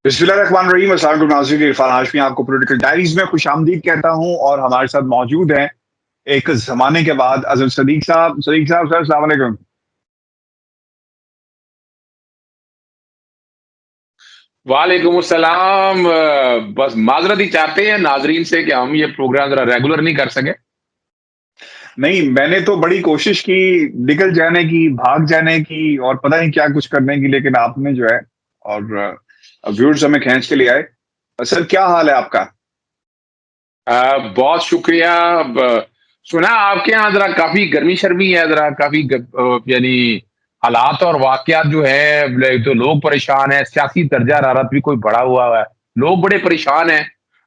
बिस्मिल्लाहिर्रहमानिर्रहीम। अस्सलाम वालेकुम नाज़रीन, इरफान हाशमी आपको पॉलिटिकल डायरीज में खुशामदीद कहता हूं और हमारे साथ मौजूद हैं एक जमाने के बाद अज़र सदीक साहब। सदीक साहब सर, अस्सलाम वालेकुम। वालेकुम अस्सलाम। बस माजरत ही चाहते हैं नाजरीन से कि हम ये प्रोग्राम जरा रेगुलर नहीं कर सके। नहीं, मैंने तो बड़ी कोशिश की निकल जाने की, भाग जाने की और पता नहीं क्या कुछ करने की, लेकिन आपने जो है और व्यूअर्स हमें खींच के ले आए। सर, क्या हाल है आपका? बहुत शुक्रिया। सुना आपके यहाँ जरा काफी गर्मी शर्मी है, जरा काफी यानी हालात और वाकयात जो है तो लोग परेशान हैं, सियासी दर्जा हरारत भी कोई बढ़ा हुआ है। लोग बड़े परेशान हैं,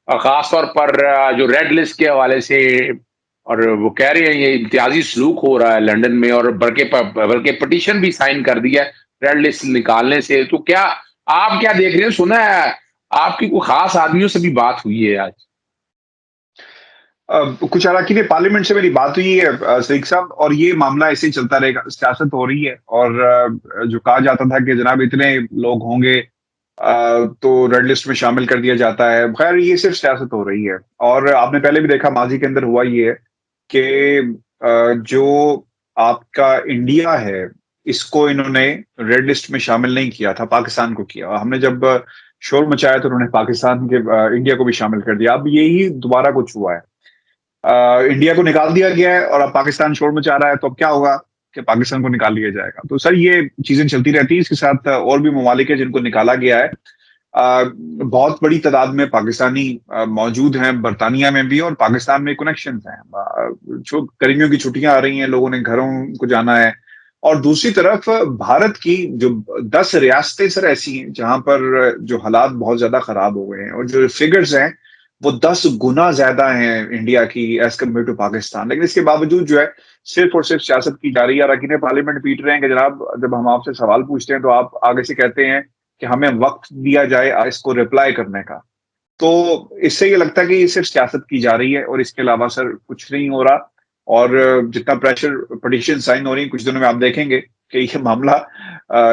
खास तौर पर जो रेड लिस्ट के हवाले से। और वो कह रहे हैं ये इम्तियाजी सलूक हो रहा है लंदन में, और बल्कि पटिशन भी साइन कर दिया है रेड लिस्ट निकालने से। तो क्या आप क्या देख रहे हैं? सुना है आपकी कोई खास आदमियों से भी बात हुई है आज? कुछ अरकान पार्लियामेंट से मेरी बात हुई है सदीक साहब, और ये मामला ऐसे ही चलता रहेगा। सियासत हो रही है और जो कहा जाता था कि जनाब इतने लोग होंगे तो रेड लिस्ट में शामिल कर दिया जाता है। खैर, ये सिर्फ सियासत हो रही है और आपने पहले भी देखा माजी के अंदर हुआ ये है कि जो आपका इंडिया है, इसको इन्होंने रेड लिस्ट में शामिल नहीं किया था, पाकिस्तान को किया। हमने जब शोर मचाया तो उन्होंने पाकिस्तान के इंडिया को भी शामिल कर दिया। अब यही दोबारा कुछ हुआ है। इंडिया को निकाल दिया गया है और अब पाकिस्तान शोर मचा रहा है, तो अब क्या होगा कि पाकिस्तान को निकाल लिया जाएगा। तो सर, ये चीजें चलती रहती हैं। इसके साथ और भी ममालिक है जिनको निकाला गया है। बहुत बड़ी तादाद में पाकिस्तानी मौजूद हैं, बरतानिया में भी और पाकिस्तान में कनेक्शन हैं। जो गर्मियों की छुट्टियां आ रही हैं, लोगों ने घरों को जाना है। और दूसरी तरफ भारत की जो 10 रियासतें सर ऐसी हैं जहां पर जो हालात बहुत ज्यादा खराब हो गए हैं, और जो फिगर्स हैं वो 10 गुना ज्यादा हैं इंडिया की एज कम्पेयर टू पाकिस्तान। लेकिन इसके बावजूद जो है सिर्फ और सिर्फ सियासत की जा रही है। अरकान पार्लियामेंट पीट रहे हैं कि जनाब, जब हम आपसे सवाल पूछते हैं तो आप आगे से कहते हैं कि हमें वक्त दिया जाए इसको रिप्लाई करने का। तो इससे ये लगता है कि ये सिर्फ सियासत की जा रही है और इसके अलावा सर कुछ नहीं हो रहा। और जितना प्रेशर पटिशन साइन हो रही है, कुछ दिनों में आप देखेंगे कि ये मामला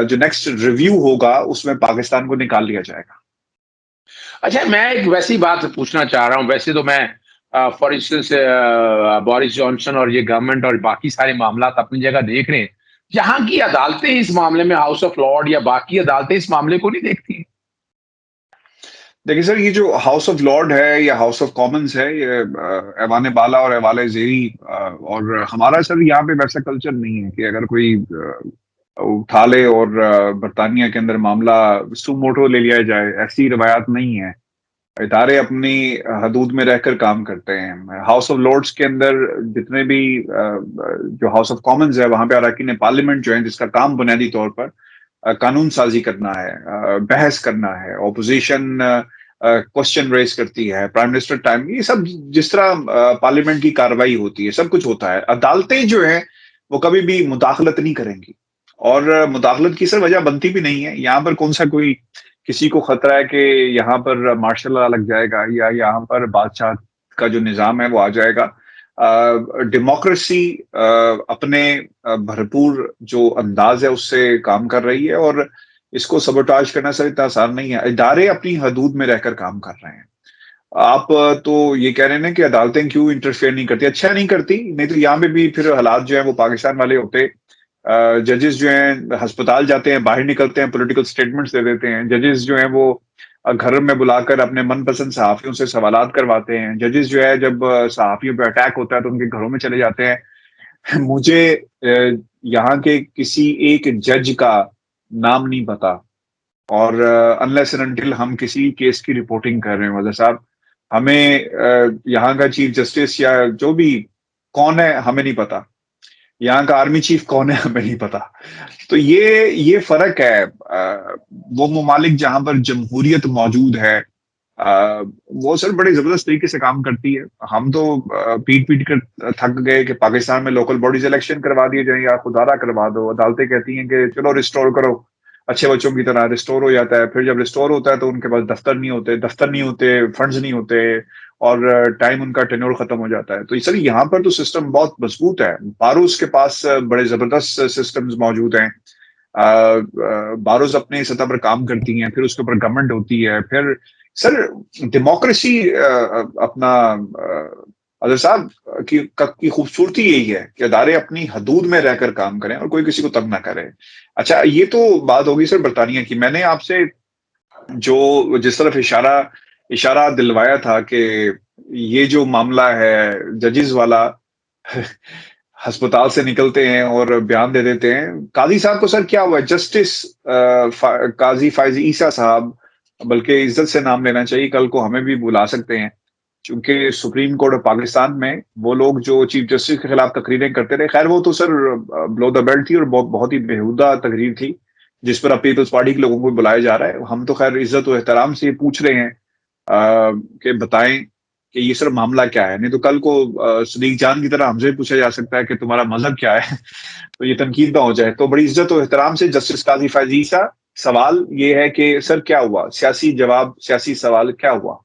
जो नेक्स्ट रिव्यू होगा उसमें पाकिस्तान को निकाल लिया जाएगा। अच्छा, मैं एक वैसी बात पूछना चाह रहा हूँ। वैसे तो मैं फॉर इंस्टेंस बोरिस जॉनसन और ये गवर्नमेंट और बाकी सारे मामला अपनी जगह देख रहे हैं। यहाँ की अदालतें इस मामले में, हाउस ऑफ लॉर्ड या बाकी अदालतें इस मामले को नहीं देखती। देखिए सर, ये जो हाउस ऑफ लॉर्ड है या हाउस ऑफ कॉमन्स है, ये ऐवान बाला और ऐवान ज़ेरी, और हमारा सर यहाँ पे वैसा कल्चर नहीं है कि अगर कोई उठा ले और बरतानिया के अंदर मामला सुमोटो ले लिया जाए। ऐसी रवायात नहीं है। इदारे अपनी हदूद में रहकर काम करते हैं। हाउस ऑफ लॉर्ड्स के अंदर जितने भी जो हाउस ऑफ कॉमन्स है, वहां पे अरकान पार्लियामेंट जो है, जिसका काम बुनियादी तौर पर कानून साजी करना है, बहस करना है, ऑपोजिशन क्वेश्चन रेज करती है, प्राइम मिनिस्टर टाइम, ये सब जिस तरह पार्लियामेंट की कार्रवाई होती है, सब कुछ होता है। अदालतें जो है वो कभी भी मुदाखलत नहीं करेंगी और मुदाखलत की सर वजह बनती भी नहीं है। यहाँ पर कौन सा कोई किसी को खतरा है कि यहाँ पर मार्शल लॉ लग जाएगा या यहाँ पर बादशाह का जो निजाम है वो आ जाएगा। डेमोक्रेसी अपने भरपूर जो अंदाज है उससे काम कर रही है और इसको सबोटाज करना सर इतना आसान नहीं है। इदारे अपनी हदूद में रहकर काम कर रहे हैं। आप तो ये कह रहे हैं ना कि अदालतें क्यों इंटरफेयर नहीं करती। अच्छा, नहीं करती, नहीं तो यहाँ पे भी फिर हालात जो है वो पाकिस्तान वाले होते। जजेस जो हैं अस्पताल जाते हैं, बाहर निकलते हैं, पॉलिटिकल स्टेटमेंट्स दे देते हैं। जजेस जो हैं वो घर में बुलाकर अपने मनपसंद सहाफियों से सवालात करवाते हैं। जजेस जो है जब सहाफियों पे अटैक होता है तो उनके घरों में चले जाते हैं। मुझे यहाँ के किसी एक जज का नाम नहीं पता, और अनलेस एंड अनटिल हम किसी केस की रिपोर्टिंग कर रहे हैं वजह साहब, हमें यहाँ का चीफ जस्टिस या जो भी कौन है हमें नहीं पता। यहाँ का आर्मी चीफ कौन है हमें नहीं पता। तो ये फर्क है। वो ममालिक जहां पर जमहूरियत मौजूद है, वो सर बड़े जबरदस्त तरीके से काम करती है। हम तो पीट पीट कर थक गए कि पाकिस्तान में लोकल बॉडीज इलेक्शन करवा दिए जाए या खुदारा करवा दो। अदालतें कहती हैं कि चलो रिस्टोर करो, अच्छे बच्चों की तरह रिस्टोर हो जाता है। फिर जब रिस्टोर होता है तो उनके पास दफ्तर नहीं होते, फंड्स नहीं होते और टाइम उनका टेन्योर खत्म हो जाता है। तो सर यहाँ पर तो सिस्टम बहुत मजबूत है। बारूस के पास बड़े जबरदस्त सिस्टम्स मौजूद हैं। बारोज अपने सतह पर काम करती हैं, फिर उसके ऊपर गवर्नमेंट होती है, फिर सर डेमोक्रेसी अपना अदर साहब की खूबसूरती यही है कि अदारे अपनी हदूद में रहकर काम करें और कोई किसी को तंग ना करे। अच्छा, ये तो बात होगी सर बरतानिया की। मैंने आपसे जो जिस तरफ इशारा इशारा दिलवाया था कि ये जो मामला है जजेस वाला अस्पताल से निकलते हैं और बयान दे देते हैं। काजी साहब को सर क्या हुआ? जस्टिस काजी फायजी ईसा साहब, बल्कि इज्जत से नाम लेना चाहिए, कल को हमें भी बुला सकते हैं, क्योंकि सुप्रीम कोर्ट ऑफ पाकिस्तान में वो लोग जो चीफ जस्टिस के खिलाफ तकरीरें करते रहे, खैर वो तो सर ब्लो द बेल्ट थी और बहुत ही बेहुदा तकरीर थी, जिस पर अब पीपल्स पार्टी के लोगों को बुलाया जा रहा है। हम तो खैर इज्जत और एहतराम से पूछ रहे हैं कि बताएं कि ये सर मामला क्या है, नहीं तो कल को सदीक जान की तरह हमसे पूछा जा सकता है कि तुम्हारा मजहब क्या है। तो ये तनकीद ना हो जाए। तो बड़ी इज्जत और एहतराम से जस्टिस काजी फायजी ईसा, सवाल ये है कि सर क्या हुआ? सियासी जवाब, सियासी सवाल, क्या हुआ?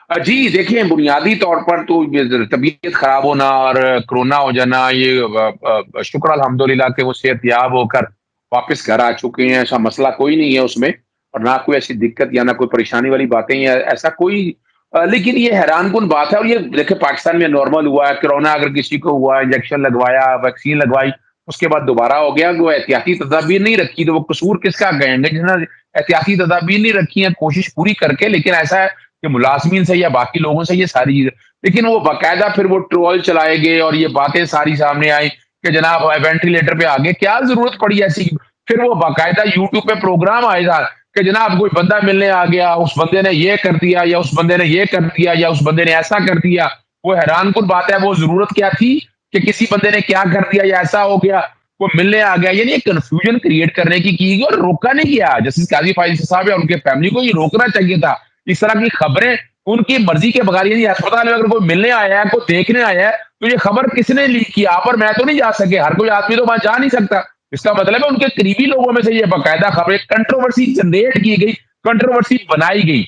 जी, देखिए बुनियादी तौर पर तो ये तबीयत खराब होना और कोरोना हो जाना, ये शुक्र अल्हम्दुलिल्लाह कि वो सेहतयाब होकर वापस घर आ चुके हैं, ऐसा मसला कोई नहीं है उसमें, और ना कोई ऐसी दिक्कत या ना कोई परेशानी वाली बातें या ऐसा कोई लेकिन ये हैरानकुन बात है, और ये देखिए पाकिस्तान में नॉर्मल हुआ है। कोरोना अगर किसी को हुआ, इंजेक्शन लगवाया, वैक्सीन लगवाई, उसके बाद दोबारा हो गया, वो एहतियाती तदाबीर नहीं रखी, तो वो कसूर किसका कहेंगे? जिन्होंने एहतियाती तदाबीर नहीं रखी है कोशिश पूरी करके, लेकिन ऐसा है कि मुलाजमीन से या बाकी लोगों से ये सारी चीजें, लेकिन वो बाकायदा फिर वो ट्रोल चलाए गए और ये बातें सारी सामने आई कि जनाब वेंटिलेटर पे आ गए, क्या जरूरत पड़ी ऐसी? फिर वो बाकायदा यूट्यूब पे प्रोग्राम आएगा कि जनाब कोई बंदा मिलने आ गया, उस बंदे ने ये कर दिया या उस बंदे ने ये कर दिया या उस बंदे ने ऐसा कर दिया। वो हैरानकुन बात है, वो जरूरत क्या थी कि किसी बंदे ने क्या कर दिया या ऐसा हो गया, वो मिलने आ गया, यानी कंफ्यूजन क्रिएट करने की गई और रोका नहीं गया। जस्टिस काजी फाइज साहब या उनके फैमिली को ये रोकना चाहिए था। इस तरह की खबरें उनकी मर्जी के बगैर, यानी अस्पताल में अगर कोई मिलने आया है, कोई देखने आया है, तो ये खबर किसने लीक की? आप और मैं तो नहीं जा सके, हर कोई आदमी तो वहां जा नहीं सकता। इसका मतलब है उनके करीबी लोगों में से ये बाकायदा खबरें कंट्रोवर्सी जनरेट की गई, कंट्रोवर्सी बनाई गई।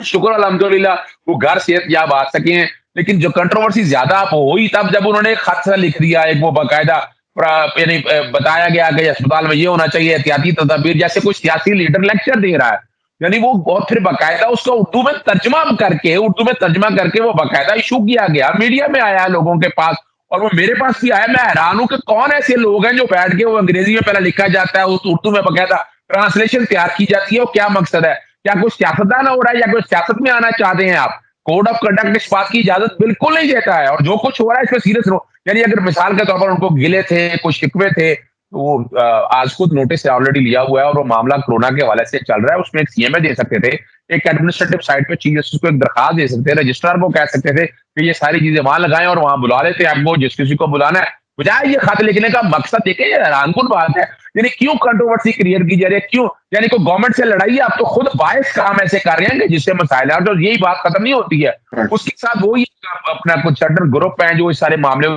शुक्र अल्हम्दुलिल्लाह वो घर सेहतयाब आ सके हैं, लेकिन जो कंट्रोवर्सी ज्यादा हुई तब जब उन्होंने एक खत लिख दिया, एक वो बाकायदा यानी बताया गया कि अस्पताल में ये होना चाहिए, एहतियाती तदाबीर, जैसे कोई सियासी लीडर लेक्चर दे रहा है, यानी वो, और फिर बाकायदा उसका उर्दू में तर्जमा करके वो बाकायदा इशू किया गया, मीडिया में आया लोगों के पास, और वो मेरे पास भी आया। मैं हैरान हूं कि कौन ऐसे लोग हैं जो बैठ के वो अंग्रेजी में पहले लिखा जाता है, उस उर्दू में बाकायदा ट्रांसलेशन तैयार की जाती है। और क्या मकसद है? क्या कोई सियासतदान हो रहा है या कोई सियासत में आना चाहते हैं आप? कोड ऑफ कंडक्ट इस बात की इजाजत बिल्कुल नहीं देता है, और जो कुछ हो रहा है इसमें सीरियस लो, यानी अगर मिसाल के तौर पर उनको गिले थे, कुछ शिकवे थे, तो वो आज खुद नोटिस ऑलरेडी लिया हुआ है और वो मामला कोरोना के हवाले से चल रहा है। उसमें एक सीएमए दे सकते थे, एक एडमिनिस्ट्रेटिव साइट पे चीफ जस्टिस को एक दरखास्त दे सकते थे, रजिस्ट्रार को कह सकते थे कि ये सारी चीजें वहां लगाएं और वहां बुला लेते आपको जिस किसी को बुलाना है, बजाय ये खत लिखने का। मकसद देखें, ये हैरानकुन बात है, यानी क्यों कंट्रोवर्सी क्रिएट की जा रही है? क्यों? यानी कोई गवर्नमेंट से लड़ाई है, आप तो खुद बायस काम ऐसे कर रहे हैं कि जिससे मसाइल है, तो यही बात खत्म नहीं होती है। उसके साथ वो ही अपना कुछ सर्टन ग्रुप है जो इस सारे मामले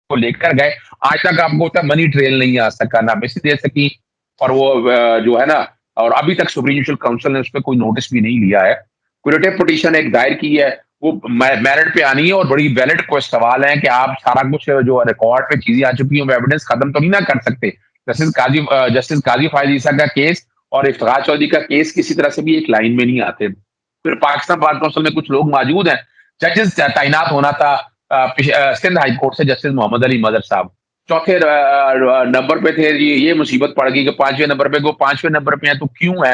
को लेकर गए। आज तक आपको मनी ट्रेल नहीं आ सका, ना मिस दे सकी, और वो जो है ना, और अभी तक सुप्रीम जुडिशल काउंसिल ने उस पर कोई नोटिस भी नहीं लिया है। क्यूरेटिव पिटीशन एक दायर की है, वो मेरिट पे आनी है, और बड़ी वैलिड कोई सवाल है कि आप सारा कुछ जो रिकॉर्ड पे चीजें आ चुकी हैं, एविडेंस खत्म तो नहीं ना कर सकते। जस्टिस काजी फायज ईसा का केस और इफ्तिखार चौधरी का केस किसी तरह से भी एक लाइन में नहीं आते। फिर पाकिस्तान बार काउंसिल में कुछ लोग मौजूद हैं, जजेस तैनात होना था सिंध हाई कोर्ट से जस्टिस मोहम्मद अली मदर साहब चौथे नंबर पे थे। ये मुसीबत पड़ गई कि पांचवें नंबर पे, वो पांचवें नंबर पे है तो क्यों है?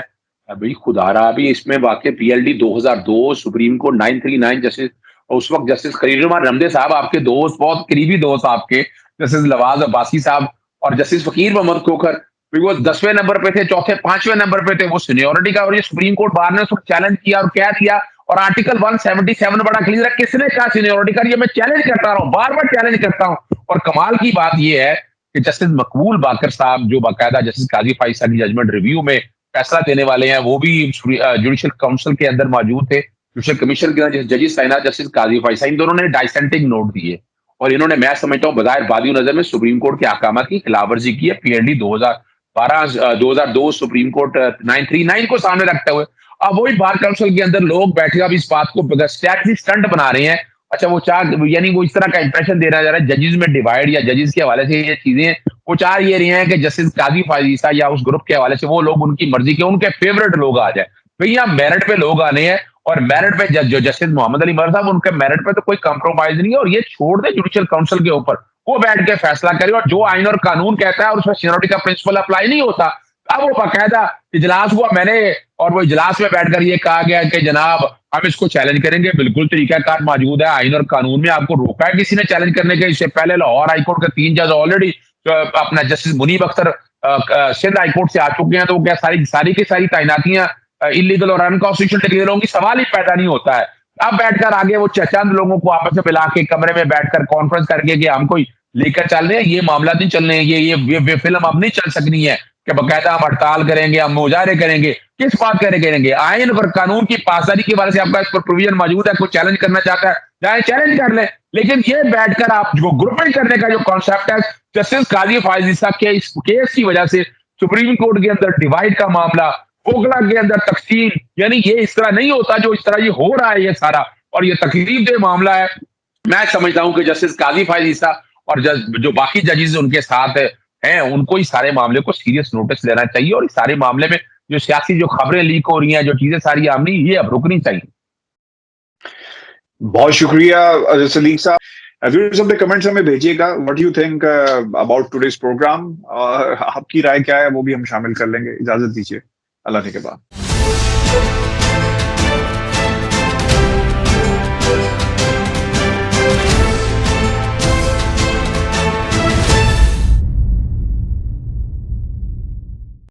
अभी खुदारा, अभी इसमें वाकई पीएलडी 2002 सुप्रीम कोर्ट 939 जस्टिस, उस वक्त जस्टिस खलीलुर रमदे साहब आपके दोस्त, बहुत करीबी दोस्त आपके, जस्टिस लवाज अब्बासी साहब और जस्टिस फकीर मोहम्मद खोखर, वो 10वें नंबर पे थे, चौथे 5वें नंबर पे थे। वो सीनियोरिटी का, और ये सुप्रीम कोर्ट बार ने उसको चैलेंज किया और क्या दिया, और आर्टिकल 177 बड़ा क्लियर है, किसने कहा सीनियोरिटी का? ये मैं चैलेंज करता रहा हूं, बार बार चैलेंज करता हूं। और कमाल की बात ये है कि जस्टिस मकबूल बाकर साहब जो बाकायदा जस्टिस काजी फाइज साहब की जजमेंट रिव्यू में फैसला देने वाले हैं, वो भी जुडिशल काउंसिल के अंदर मौजूद थे। जुडिशल कमीशन के जजेस तैनात जस्टिस काजी फाइज साहब, इन दोनों ने डाइसेंटिंग नोट दिए, और इन्होंने, मैं समझता हूँ बजाय बादी नजर में, सुप्रीम कोर्ट के अहकाम की खिलाफवर्जी की है। पीएलडी 2002 सुप्रीम कोर्ट 939 को सामने रखते हुए अब वही बार काउंसिल के अंदर लोग बैठे अब इस बात को स्टंट बना रहे हैं। अच्छा, वो यानी वो इस तरह का इंप्रेशन देना जा रहा है जजेस में डिवाइड, या जजेस के हवाले से ये चीजें वो चाह ये रहे हैं कि जस्टिस काजी फायजीसा या उस ग्रुप के हवाले से वो लोग उनकी मर्जी के उनके फेवरेट लोग आ जाए। भैया मेरिट पे लोग आने हैं और मेरिट पे जो जस्टिस मोहम्मद अली मर साहब उनके मेरिट पे तो कोई कंप्रोमाइज नहीं है और ये छोड़ दे जुडिशियल काउंसिल के ऊपर, वो बैठ के फैसला करे और जो आइन और कानून कहता है और उसमें सीनियरिटी का प्रिंसिपल अप्लाई नहीं होता। अब वो बाकायदा इजलास हुआ मैंने और वो इजलास में बैठकर ये कहा गया कि जनाब हम इसको चैलेंज करेंगे, बिल्कुल तरीकाकार मौजूद है आइन और कानून में, आपको रोका है किसी ने चैलेंज करने के? इससे पहले लाहौर हाईकोर्ट के 3 जज ऑलरेडी अपना जस्टिस मुनीब अख्तर सिंध हाईकोर्ट से आ चुके हैं, तो वो क्या सारी की सारी तैनातियां इलीगल और अनकॉन्स्टिट्यूशनल डिक्लेयर होंगी? सवाल ही पैदा नहीं होता है। अब बैठकर आगे वो चंद लोगों को आपस में मिला के कमरे में बैठकर कॉन्फ्रेंस करके कि हम कोई लेकर चल रहे हैं, ये मामला नहीं चल रहे हैं, ये फिल्म अब नहीं चल सकनी है कि बकायदा हम हड़ताल करेंगे, हम मुजाहरे करेंगे। किस बात करेंगे? आइन और कानून की पासदारी की वजह से आपका इस पर प्रोविजन मौजूद है, कोई चैलेंज करना चाहता है चाहे चैलेंज कर ले, लेकिन ये बैठकर आप जो ग्रुपिंग करने का जो कॉन्सेप्ट है जस्टिस काजी फायजीसा के इस केस की वजह से सुप्रीम कोर्ट के अंदर डिवाइड का मामला, ओगला के अंदर तकसीम, यानी ये इस तरह नहीं होता जो इस तरह ये हो रहा है ये सारा, और ये तकलीफ दे मामला है। मैं समझता हूं कि जस्टिस काजी फायजीसा और जो बाकी जजेस उनके साथ हैं उनको इस सारे मामले को सीरियस नोटिस लेना चाहिए और इस सारे मामले में जो सियासी जो खबरें लीक हो रही हैं, जो चीजें सारी आमनी, ये अब रुकनी चाहिए। बहुत शुक्रिया सलीक साहब। व्यूअर्स अपने कमेंट्स हमें भेजिएगा, what you think about today's program, आपकी राय क्या है वो भी हम शामिल कर लेंगे। इजाजत दीजिए, अल्लाह के बाद।